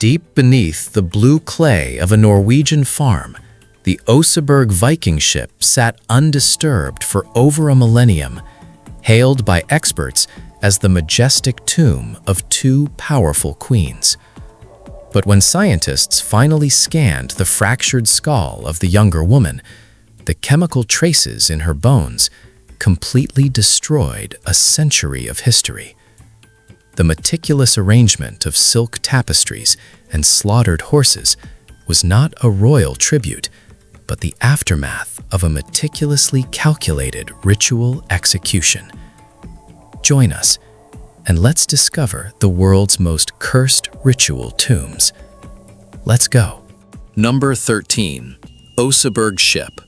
Deep beneath the blue clay of a Norwegian farm, the Oseberg Viking ship sat undisturbed for over a millennium, hailed by experts as the majestic tomb of two powerful queens. But when scientists finally scanned the fractured skull of the younger woman, the chemical traces in her bones completely destroyed a century of history. The meticulous arrangement of silk tapestries and slaughtered horses was not a royal tribute, but the aftermath of a meticulously calculated ritual execution. Join us, and let's discover the world's most cursed ritual tombs. Let's go. Number 13. Oseberg Ship.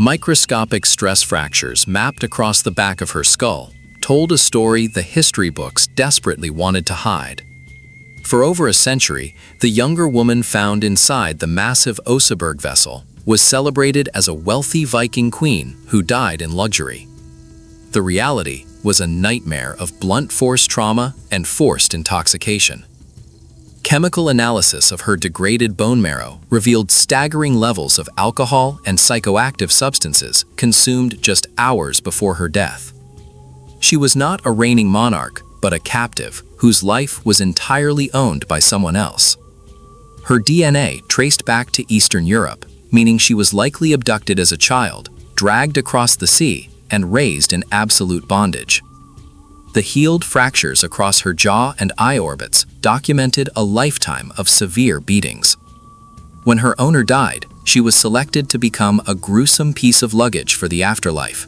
Microscopic stress fractures mapped across the back of her skull told a story the history books desperately wanted to hide. For over a century, the younger woman found inside the massive Oseberg vessel was celebrated as a wealthy Viking queen who died in luxury. The reality was a nightmare of blunt force trauma and forced intoxication. Chemical analysis of her degraded bone marrow revealed staggering levels of alcohol and psychoactive substances consumed just hours before her death. She was not a reigning monarch, but a captive whose life was entirely owned by someone else. Her DNA traced back to Eastern Europe, meaning she was likely abducted as a child, dragged across the sea, and raised in absolute bondage. The healed fractures across her jaw and eye orbits documented a lifetime of severe beatings. When her owner died, she was selected to become a gruesome piece of luggage for the afterlife.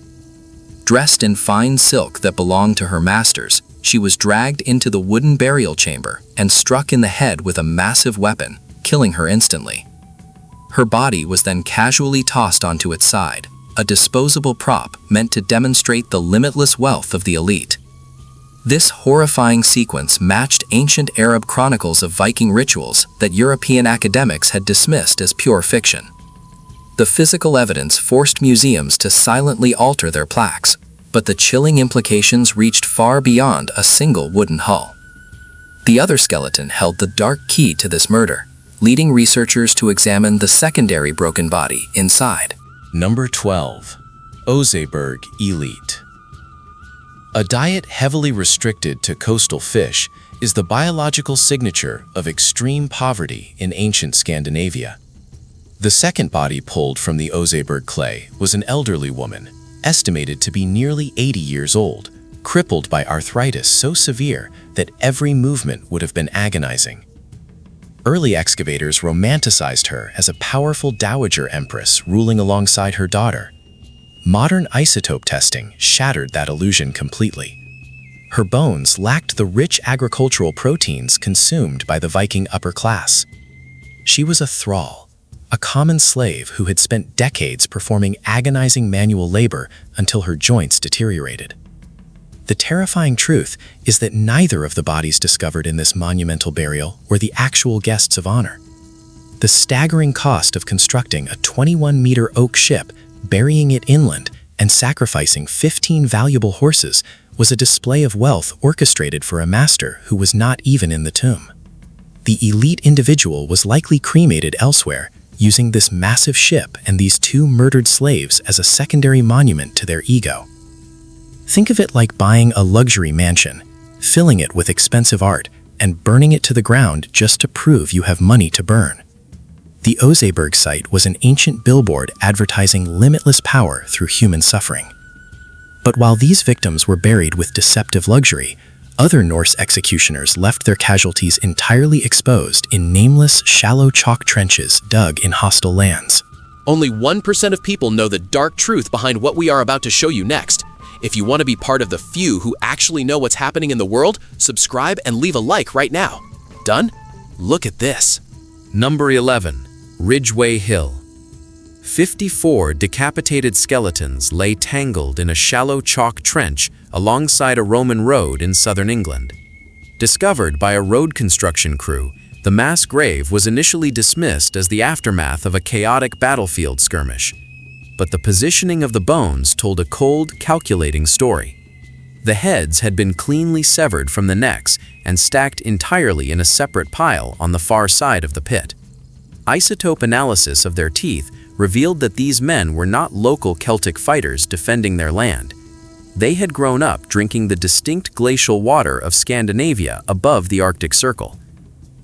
Dressed in fine silk that belonged to her masters, she was dragged into the wooden burial chamber and struck in the head with a massive weapon, killing her instantly. Her body was then casually tossed onto its side, a disposable prop meant to demonstrate the limitless wealth of the elite. This horrifying sequence matched ancient Arab chronicles of Viking rituals that European academics had dismissed as pure fiction. The physical evidence forced museums to silently alter their plaques, but the chilling implications reached far beyond a single wooden hull. The other skeleton held the dark key to this murder, leading researchers to examine the secondary broken body inside. Number 12. Oseberg Elite. A diet heavily restricted to coastal fish is the biological signature of extreme poverty in ancient Scandinavia. The second body pulled from the Oseberg clay was an elderly woman, estimated to be nearly 80 years old, crippled by arthritis so severe that every movement would have been agonizing. Early excavators romanticized her as a powerful dowager empress ruling alongside her daughter. Modern isotope testing shattered that illusion completely. Her bones lacked the rich agricultural proteins consumed by the Viking upper class. She was a thrall, a common slave who had spent decades performing agonizing manual labor until her joints deteriorated. The terrifying truth is that neither of the bodies discovered in this monumental burial were the actual guests of honor. The staggering cost of constructing a 21-meter oak ship, burying it inland, and sacrificing 15 valuable horses was a display of wealth orchestrated for a master who was not even in the tomb. The elite individual was likely cremated elsewhere, using this massive ship and these two murdered slaves as a secondary monument to their ego. Think of it like buying a luxury mansion, filling it with expensive art, and burning it to the ground just to prove you have money to burn. The Oseberg site was an ancient billboard advertising limitless power through human suffering. But while these victims were buried with deceptive luxury, other Norse executioners left their casualties entirely exposed in nameless, shallow chalk trenches dug in hostile lands. Only 1% of people know the dark truth behind what we are about to show you next. If you want to be part of the few who actually know what's happening in the world, subscribe and leave a like right now. Done? Look at this. Number 11. Ridgeway Hill. 54 decapitated skeletons lay tangled in a shallow chalk trench alongside a Roman road in southern England. Discovered by a road construction crew, the mass grave was initially dismissed as the aftermath of a chaotic battlefield skirmish. But the positioning of the bones told a cold, calculating story. The heads had been cleanly severed from the necks and stacked entirely in a separate pile on the far side of the pit. Isotope analysis of their teeth revealed that these men were not local Celtic fighters defending their land. They had grown up drinking the distinct glacial water of Scandinavia above the Arctic Circle.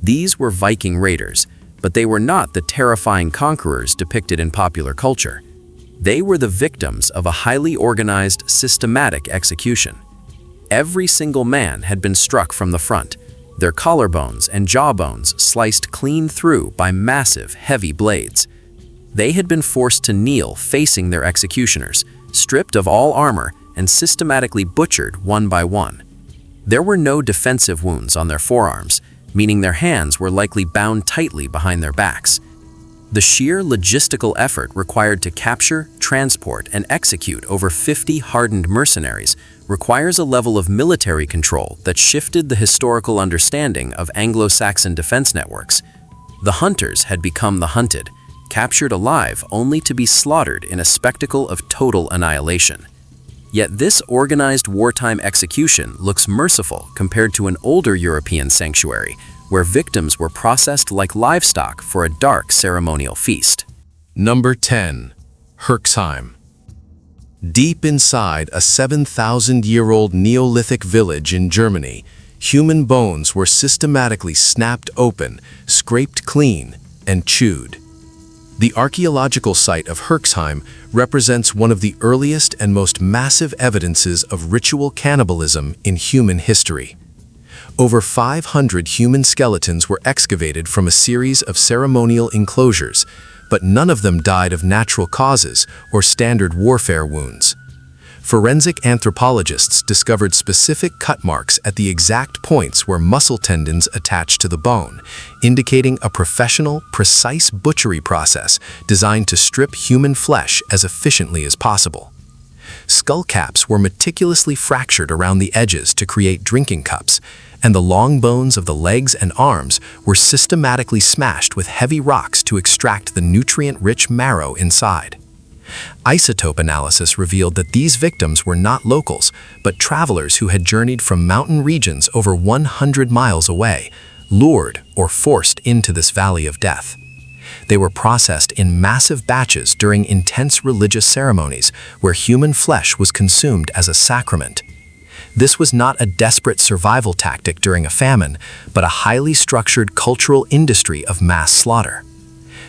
These were Viking raiders, but they were not the terrifying conquerors depicted in popular culture. They were the victims of a highly organized, systematic execution. Every single man had been struck from the front, their collarbones and jawbones sliced clean through by massive, heavy blades. They had been forced to kneel facing their executioners, stripped of all armor and systematically butchered one by one. There were no defensive wounds on their forearms, meaning their hands were likely bound tightly behind their backs. The sheer logistical effort required to capture, transport, and execute over 50 hardened mercenaries requires a level of military control that shifted the historical understanding of Anglo-Saxon defense networks. The hunters had become the hunted, captured alive only to be slaughtered in a spectacle of total annihilation. Yet this organized wartime execution looks merciful compared to an older European sanctuary, where victims were processed like livestock for a dark ceremonial feast. Number 10. Herxheim. Deep inside a 7,000-year-old Neolithic village in Germany, human bones were systematically snapped open, scraped clean, and chewed. The archaeological site of Herxheim represents one of the earliest and most massive evidences of ritual cannibalism in human history. Over 500 human skeletons were excavated from a series of ceremonial enclosures, but none of them died of natural causes or standard warfare wounds. Forensic anthropologists discovered specific cut marks at the exact points where muscle tendons attach to the bone, indicating a professional, precise butchery process designed to strip human flesh as efficiently as possible. Skull caps were meticulously fractured around the edges to create drinking cups, and the long bones of the legs and arms were systematically smashed with heavy rocks to extract the nutrient-rich marrow inside. Isotope analysis revealed that these victims were not locals, but travelers who had journeyed from mountain regions over 100 miles away, lured or forced into this valley of death. They were processed in massive batches during intense religious ceremonies where human flesh was consumed as a sacrament. This was not a desperate survival tactic during a famine, but a highly structured cultural industry of mass slaughter.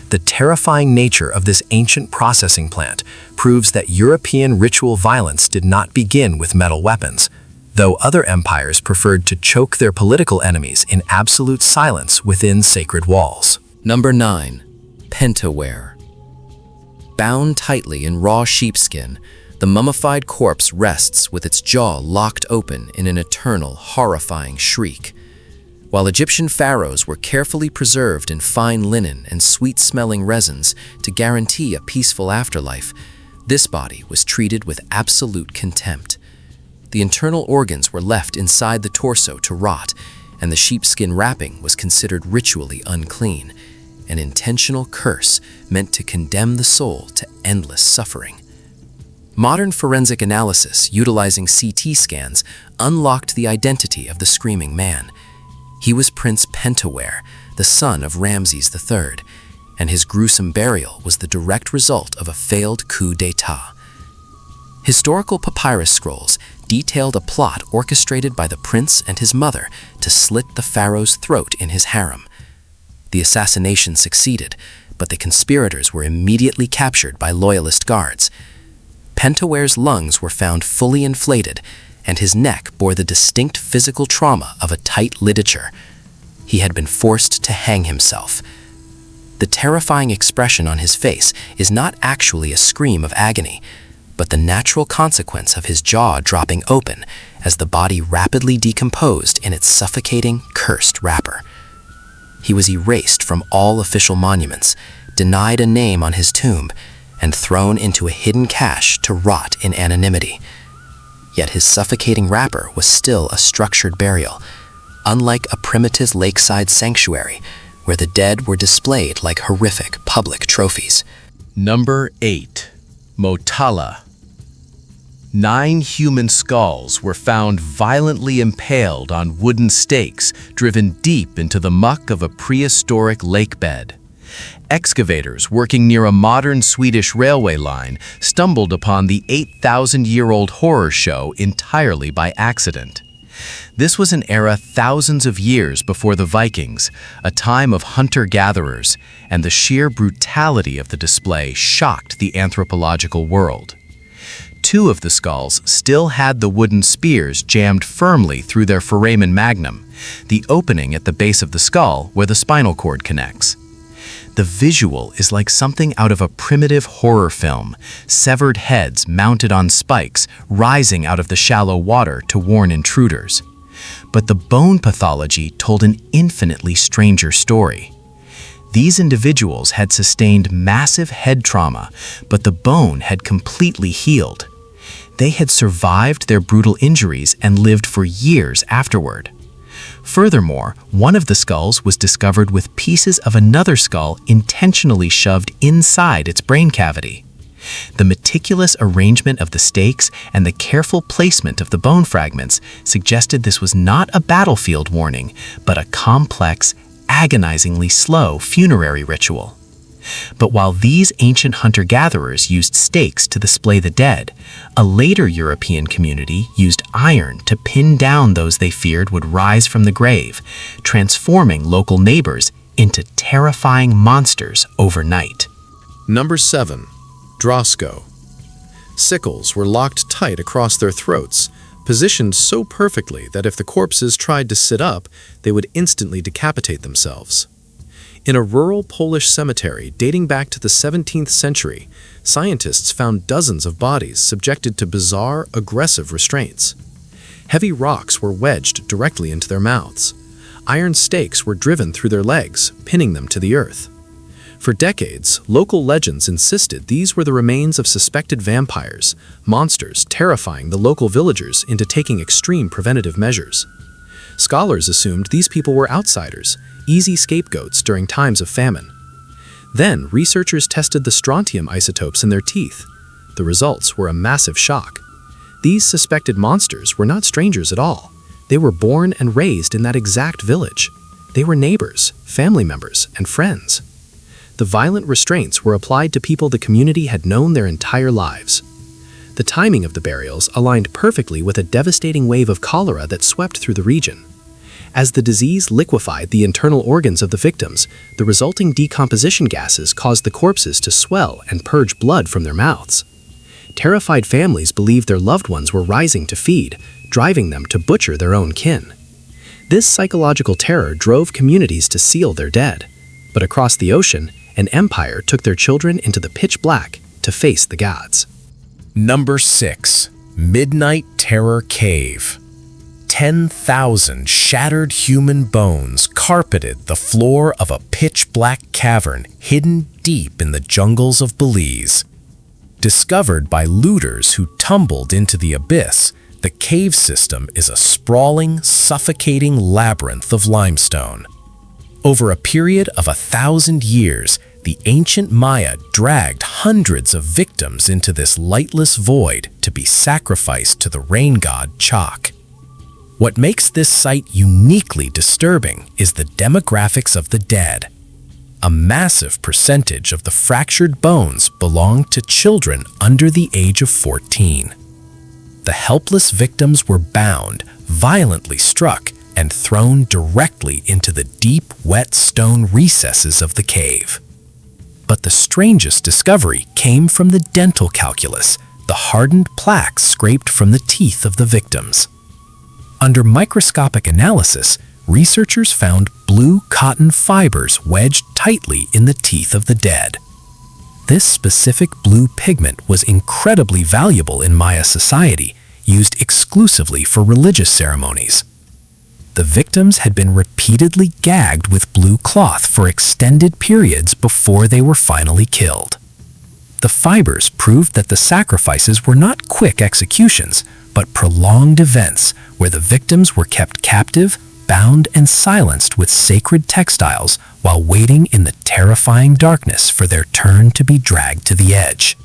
The terrifying nature of this ancient processing plant proves that European ritual violence did not begin with metal weapons, though other empires preferred to choke their political enemies in absolute silence within sacred walls. Number 9. Pentaware. Bound tightly in raw sheepskin, the mummified corpse rests with its jaw locked open in an eternal, horrifying shriek. While Egyptian pharaohs were carefully preserved in fine linen and sweet-smelling resins to guarantee a peaceful afterlife, this body was treated with absolute contempt. The internal organs were left inside the torso to rot, and the sheepskin wrapping was considered ritually unclean, an intentional curse meant to condemn the soul to endless suffering. Modern forensic analysis utilizing CT scans unlocked the identity of the screaming man. He was Prince Pentaware, the son of Ramses III, and his gruesome burial was the direct result of a failed coup d'état. Historical papyrus scrolls detailed a plot orchestrated by the prince and his mother to slit the pharaoh's throat in his harem. The assassination succeeded, but the conspirators were immediately captured by loyalist guards. Pentaware's lungs were found fully inflated, and his neck bore the distinct physical trauma of a tight ligature. He had been forced to hang himself. The terrifying expression on his face is not actually a scream of agony, but the natural consequence of his jaw dropping open as the body rapidly decomposed in its suffocating, cursed wrapper. He was erased from all official monuments, denied a name on his tomb, and thrown into a hidden cache to rot in anonymity. Yet his suffocating wrapper was still a structured burial, unlike a primitive lakeside sanctuary where the dead were displayed like horrific public trophies. Number 8. Motala. 9 human skulls were found violently impaled on wooden stakes driven deep into the muck of a prehistoric lake bed. Excavators working near a modern Swedish railway line stumbled upon the 8,000-year-old horror show entirely by accident. This was an era thousands of years before the Vikings, a time of hunter-gatherers, and the sheer brutality of the display shocked the anthropological world. 2 of the skulls still had the wooden spears jammed firmly through their foramen magnum, the opening at the base of the skull where the spinal cord connects. The visual is like something out of a primitive horror film, severed heads mounted on spikes rising out of the shallow water to warn intruders. But the bone pathology told an infinitely stranger story. These individuals had sustained massive head trauma, but the bone had completely healed. They had survived their brutal injuries and lived for years afterward. Furthermore, one of the skulls was discovered with pieces of another skull intentionally shoved inside its brain cavity. The meticulous arrangement of the stakes and the careful placement of the bone fragments suggested this was not a battlefield warning, but a complex, agonizingly slow funerary ritual. But while these ancient hunter-gatherers used stakes to display the dead, a later European community used iron to pin down those they feared would rise from the grave, transforming local neighbors into terrifying monsters overnight. Number 7. Drosko. Sickles were locked tight across their throats, positioned so perfectly that if the corpses tried to sit up, they would instantly decapitate themselves. In a rural Polish cemetery dating back to the 17th century, scientists found dozens of bodies subjected to bizarre, aggressive restraints. Heavy rocks were wedged directly into their mouths. Iron stakes were driven through their legs, pinning them to the earth. For decades, local legends insisted these were the remains of suspected vampires, monsters terrifying the local villagers into taking extreme preventative measures. Scholars assumed these people were outsiders, easy scapegoats during times of famine. Then, researchers tested the strontium isotopes in their teeth. The results were a massive shock. These suspected monsters were not strangers at all. They were born and raised in that exact village. They were neighbors, family members, and friends. The violent restraints were applied to people the community had known their entire lives. The timing of the burials aligned perfectly with a devastating wave of cholera that swept through the region. As the disease liquefied the internal organs of the victims, the resulting decomposition gases caused the corpses to swell and purge blood from their mouths. Terrified families believed their loved ones were rising to feed, driving them to butcher their own kin. This psychological terror drove communities to seal their dead. But across the ocean, an empire took their children into the pitch black to face the gods. Number 6. Midnight Terror Cave. 10,000 shattered human bones carpeted the floor of a pitch-black cavern hidden deep in the jungles of Belize. Discovered by looters who tumbled into the abyss, the cave system is a sprawling, suffocating labyrinth of limestone. Over a period of 1,000 years, the ancient Maya dragged hundreds of victims into this lightless void to be sacrificed to the rain god Chak. What makes this site uniquely disturbing is the demographics of the dead. A massive percentage of the fractured bones belong to children under the age of 14. The helpless victims were bound, violently struck, and thrown directly into the deep, wet stone recesses of the cave. But the strangest discovery came from the dental calculus, the hardened plaques scraped from the teeth of the victims. Under microscopic analysis, researchers found blue cotton fibers wedged tightly in the teeth of the dead. This specific blue pigment was incredibly valuable in Maya society, used exclusively for religious ceremonies. The victims had been repeatedly gagged with blue cloth for extended periods before they were finally killed. The fibers proved that the sacrifices were not quick executions, but prolonged events where the victims were kept captive, bound, and silenced with sacred textiles while waiting in the terrifying darkness for their turn to be dragged to the edge.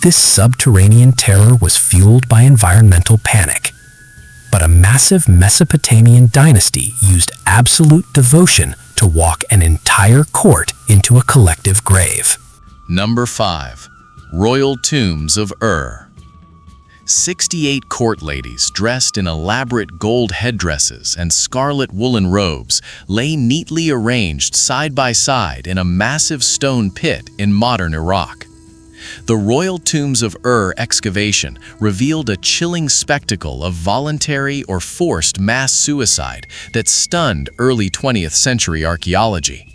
This subterranean terror was fueled by environmental panic. But a massive Mesopotamian dynasty used absolute devotion to walk an entire court into a collective grave. Number 5. Royal Tombs of Ur. 68 court ladies dressed in elaborate gold headdresses and scarlet woolen robes lay neatly arranged side by side in a massive stone pit in modern Iraq. The Royal Tombs of Ur excavation revealed a chilling spectacle of voluntary or forced mass suicide that stunned early 20th century archaeology.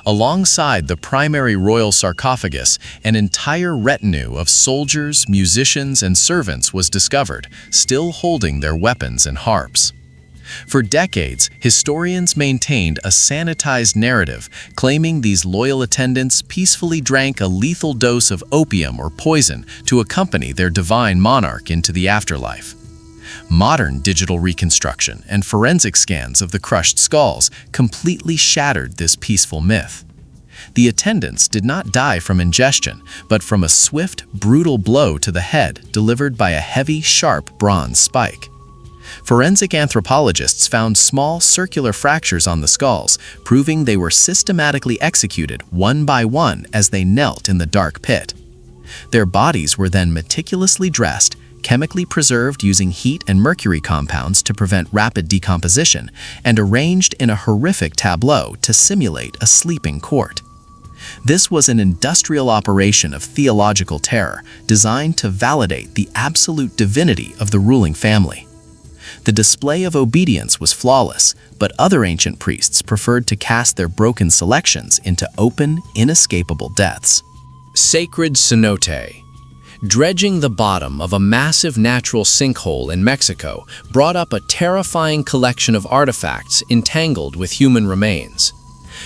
Alongside the primary royal sarcophagus, an entire retinue of soldiers, musicians, and servants was discovered, still holding their weapons and harps. For decades, historians maintained a sanitized narrative, claiming these loyal attendants peacefully drank a lethal dose of opium or poison to accompany their divine monarch into the afterlife. Modern digital reconstruction and forensic scans of the crushed skulls completely shattered this peaceful myth. The attendants did not die from ingestion, but from a swift, brutal blow to the head delivered by a heavy, sharp bronze spike. Forensic anthropologists found small circular fractures on the skulls, proving they were systematically executed one by one as they knelt in the dark pit. Their bodies were then meticulously dressed, chemically preserved using heat and mercury compounds to prevent rapid decomposition, and arranged in a horrific tableau to simulate a sleeping court. This was an industrial operation of theological terror designed to validate the absolute divinity of the ruling family. The display of obedience was flawless, but other ancient priests preferred to cast their broken selections into open, inescapable deaths. Sacred cenote. Dredging the bottom of a massive natural sinkhole in Mexico brought up a terrifying collection of artifacts entangled with human remains.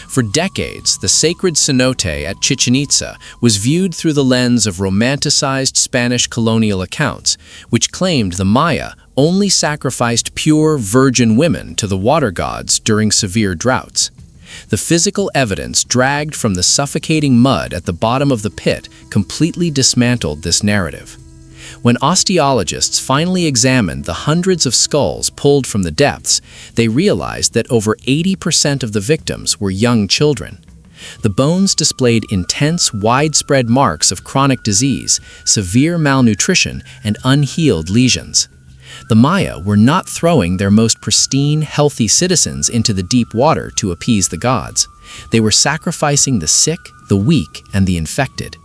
For decades, the sacred cenote at Chichen Itza was viewed through the lens of romanticized Spanish colonial accounts, which claimed the Maya only sacrificed pure virgin women to the water gods during severe droughts. The physical evidence dragged from the suffocating mud at the bottom of the pit completely dismantled this narrative. When osteologists finally examined the hundreds of skulls pulled from the depths, they realized that over 80% of the victims were young children. The bones displayed intense, widespread marks of chronic disease, severe malnutrition, and unhealed lesions. The Maya were not throwing their most pristine, healthy citizens into the deep water to appease the gods. They were sacrificing the sick, the weak, and the infected.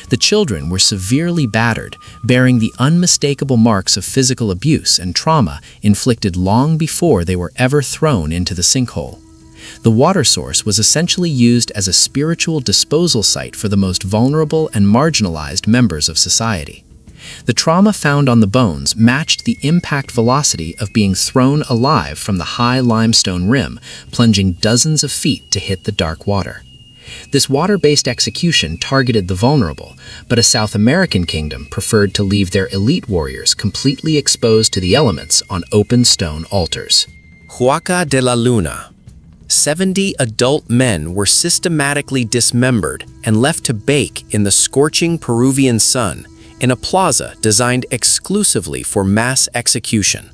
The children were severely battered, bearing the unmistakable marks of physical abuse and trauma inflicted long before they were ever thrown into the sinkhole. The water source was essentially used as a spiritual disposal site for the most vulnerable and marginalized members of society. The trauma found on the bones matched the impact velocity of being thrown alive from the high limestone rim, plunging dozens of feet to hit the dark water. This water-based execution targeted the vulnerable, but a South American kingdom preferred to leave their elite warriors completely exposed to the elements on open stone altars. Huaca de la Luna. 70 adult men were systematically dismembered and left to bake in the scorching Peruvian sun in a plaza designed exclusively for mass execution.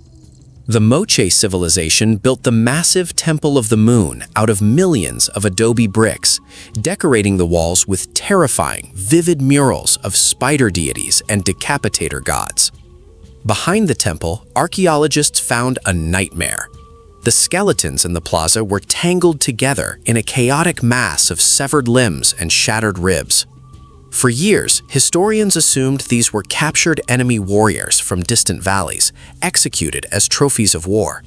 The Moche civilization built the massive Temple of the Moon out of millions of adobe bricks, decorating the walls with terrifying, vivid murals of spider deities and decapitator gods. Behind the temple, archaeologists found a nightmare. The skeletons in the plaza were tangled together in a chaotic mass of severed limbs and shattered ribs. For years, historians assumed these were captured enemy warriors from distant valleys, executed as trophies of war.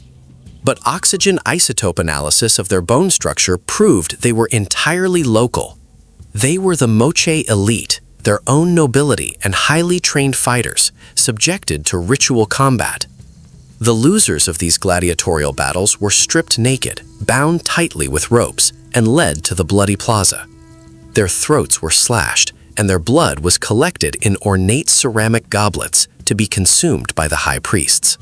But oxygen isotope analysis of their bone structure proved they were entirely local. They were the Moche elite, their own nobility and highly trained fighters, subjected to ritual combat. The losers of these gladiatorial battles were stripped naked, bound tightly with ropes, and led to the bloody plaza. Their throats were slashed, and their blood was collected in ornate ceramic goblets to be consumed by the high priests.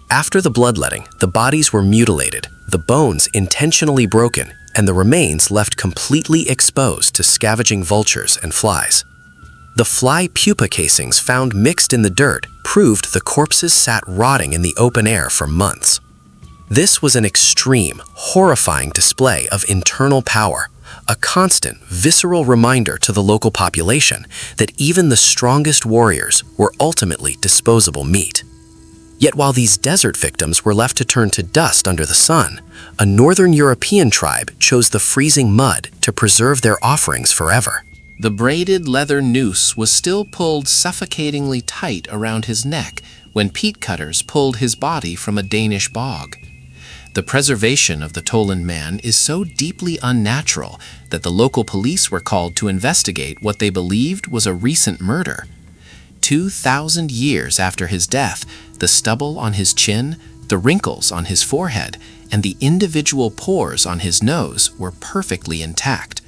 After the bloodletting, the bodies were mutilated, the bones intentionally broken, and the remains left completely exposed to scavenging vultures and flies. The fly pupa casings found mixed in the dirt proved the corpses sat rotting in the open air for months. This was an extreme, horrifying display of internal power, a constant, visceral reminder to the local population that even the strongest warriors were ultimately disposable meat. Yet while these desert victims were left to turn to dust under the sun, a northern European tribe chose the freezing mud to preserve their offerings forever. The braided leather noose was still pulled suffocatingly tight around his neck when peat cutters pulled his body from a Danish bog. The preservation of the Toland man is so deeply unnatural that the local police were called to investigate what they believed was a recent murder. 2,000 years after his death, the stubble on his chin, the wrinkles on his forehead, and the individual pores on his nose were perfectly intact.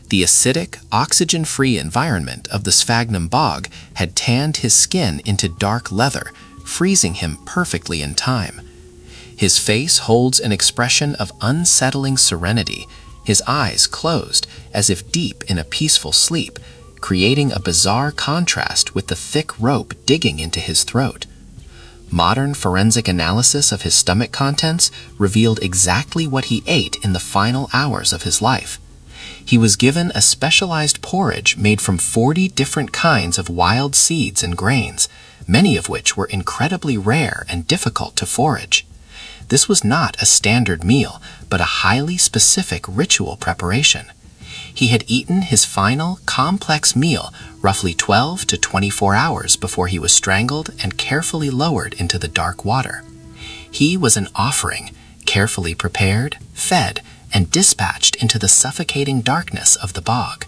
The acidic, oxygen-free environment of the sphagnum bog had tanned his skin into dark leather, freezing him perfectly in time. His face holds an expression of unsettling serenity, his eyes closed as if deep in a peaceful sleep, creating a bizarre contrast with the thick rope digging into his throat. Modern forensic analysis of his stomach contents revealed exactly what he ate in the final hours of his life. He was given a specialized porridge made from 40 different kinds of wild seeds and grains, many of which were incredibly rare and difficult to forage. This was not a standard meal, but a highly specific ritual preparation. He had eaten his final, complex meal roughly 12 to 24 hours before he was strangled and carefully lowered into the dark water. He was an offering, carefully prepared, fed, and dispatched into the suffocating darkness of the bog.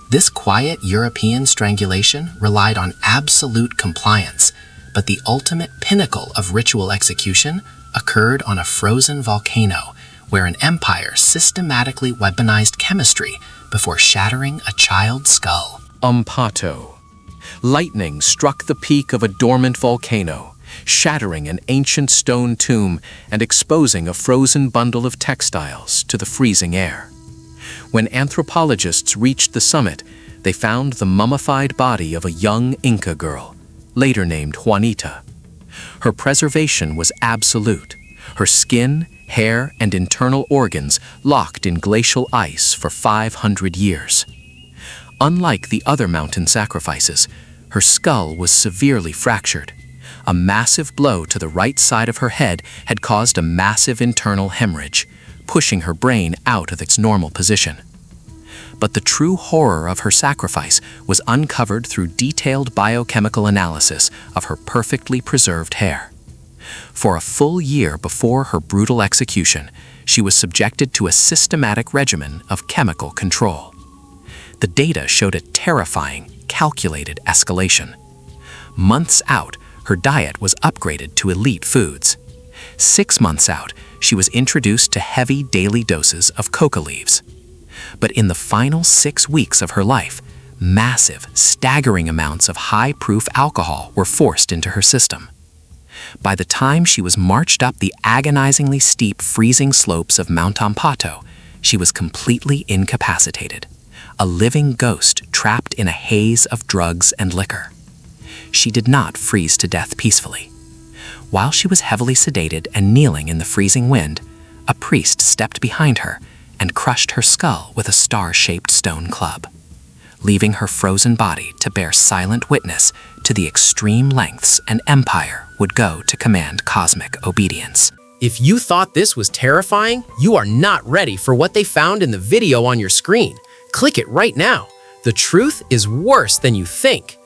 This quiet European strangulation relied on absolute compliance, but the ultimate pinnacle of ritual execution occurred on a frozen volcano, where an empire systematically weaponized chemistry before shattering a child's skull. Umpato. Lightning struck the peak of a dormant volcano, shattering an ancient stone tomb and exposing a frozen bundle of textiles to the freezing air. When anthropologists reached the summit, they found the mummified body of a young Inca girl, later named Juanita. Her preservation was absolute, her skin, hair, and internal organs locked in glacial ice for 500 years. Unlike the other mountain sacrifices, her skull was severely fractured. A massive blow to the right side of her head had caused a massive internal hemorrhage, pushing her brain out of its normal position. But the true horror of her sacrifice was uncovered through detailed biochemical analysis of her perfectly preserved hair. For a full year before her brutal execution, she was subjected to a systematic regimen of chemical control. The data showed a terrifying, calculated escalation. Months out, her diet was upgraded to elite foods. 6 months out, she was introduced to heavy daily doses of coca leaves. But in the final 6 weeks of her life, massive, staggering amounts of high-proof alcohol were forced into her system. By the time she was marched up the agonizingly steep, freezing slopes of Mount Ampato, she was completely incapacitated, a living ghost trapped in a haze of drugs and liquor. She did not freeze to death peacefully. While she was heavily sedated and kneeling in the freezing wind, a priest stepped behind her and crushed her skull with a star-shaped stone club, leaving her frozen body to bear silent witness to the extreme lengths an empire would go to command cosmic obedience. If you thought this was terrifying, you are not ready for what they found in the video on your screen. Click it right now. The truth is worse than you think.